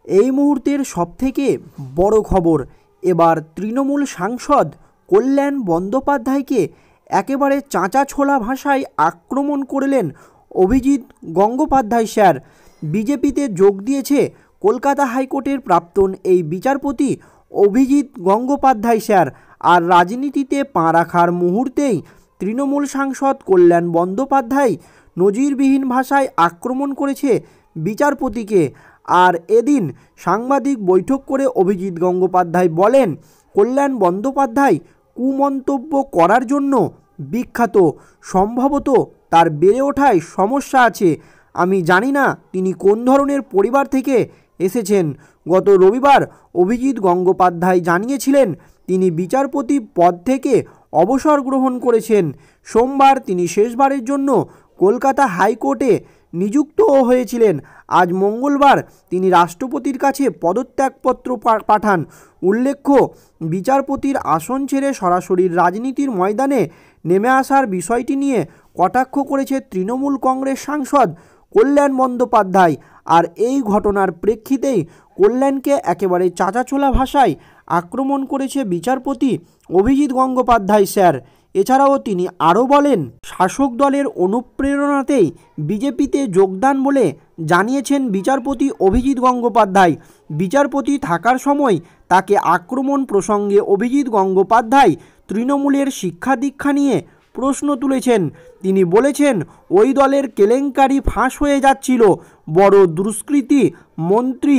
এই মুহূর্তের সবথেকে বড় খবর, এবার তৃণমূল সাংসদ কল্যাণ বন্দ্যোপাধ্যায়কে একেবারে চাঁচা ছোলা ভাষায় আক্রমণ করলেন অভিজিৎ গঙ্গোপাধ্যায় স্যার। বিজেপিতে যোগ দিয়েছে কলকাতা হাইকোর্টের প্রাক্তন এই বিচারপতি অভিজিৎ গঙ্গোপাধ্যায় স্যার। আর রাজনীতিতে পা রাখার মুহূর্তেই তৃণমূল সাংসদ কল্যাণ বন্দ্যোপাধ্যায় নজিরবিহীন ভাষায় আক্রমণ করেছে বিচারপতিকে। আর এদিন সাংবাদিক বৈঠক করে অভিজিৎ গঙ্গোপাধ্যায় বলেন, কল্যাণ বন্দ্যোপাধ্যায় কুমন্তব্য করার জন্য বিখ্যাত। সম্ভবত তার বেড়ে ওঠায় সমস্যা আছে। আমি জানি না তিনি কোন ধরনের পরিবার থেকে এসেছেন। গত রবিবার অভিজিৎ গঙ্গোপাধ্যায় জানিয়েছিলেন তিনি বিচারপতি পদ থেকে অবসর গ্রহণ করেছেন। সোমবার তিনি শেষবারের জন্য কলকাতা হাইকোর্টে নিযুক্তও হয়েছিলেন। আজ মঙ্গলবার তিনি রাষ্ট্রপতির কাছে পদত্যাগপত্র পাঠান। উল্লেখ্য, বিচারপতির আসন ছেড়ে সরাসরি রাজনীতির ময়দানে নেমে আসার বিষয়টি নিয়ে কটাক্ষ করেছে তৃণমূল কংগ্রেস সাংসদ কল্যাণ বন্দ্যোপাধ্যায়। আর এই ঘটনার প্রেক্ষিতেই কল্যাণকে একেবারে চাঁচাছোলা ভাষায় আক্রমণ করেছে বিচারপতি অভিজিৎ গঙ্গোপাধ্যায় স্যার। এছাড়াও তিনি আরও বলেন, শাসক দলের অনুপ্রেরণাতেই বিজেপিতে যোগদান বলে জানিয়েছেন বিচারপতি অভিজিৎ গঙ্গোপাধ্যায়। বিচারপতি থাকার সময় তাকে আক্রমণ প্রসঙ্গে অভিজিৎ গঙ্গোপাধ্যায় তৃণমূলের শিক্ষা দীক্ষা নিয়ে প্রশ্ন তুলেছেন। তিনি বলেছেন, ওই দলের কেলেঙ্কারি ফাঁস হয়ে যাচ্ছিল। বড় দুষ্কৃতী মন্ত্রী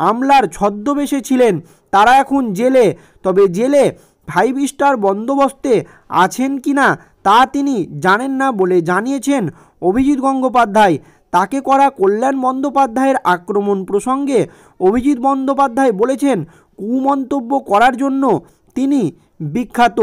আমলার ছদ্মবেশে ছিলেন, তারা এখন জেলে। তবে জেলে 5 স্টার বন্দোবস্তে আছেন কিনা তা তিনি জানেন না বলে জানিয়েছেন অভিজিৎ গঙ্গোপাধ্যায়। তাকে করা কল্যাণ বন্দ্যোপাধ্যায়ের আক্রমণ প্রসঙ্গে অভিজিৎ বন্দ্যোপাধ্যায় বলেছেন, কুমন্তব্য করার জন্য তিনি বিখ্যাত।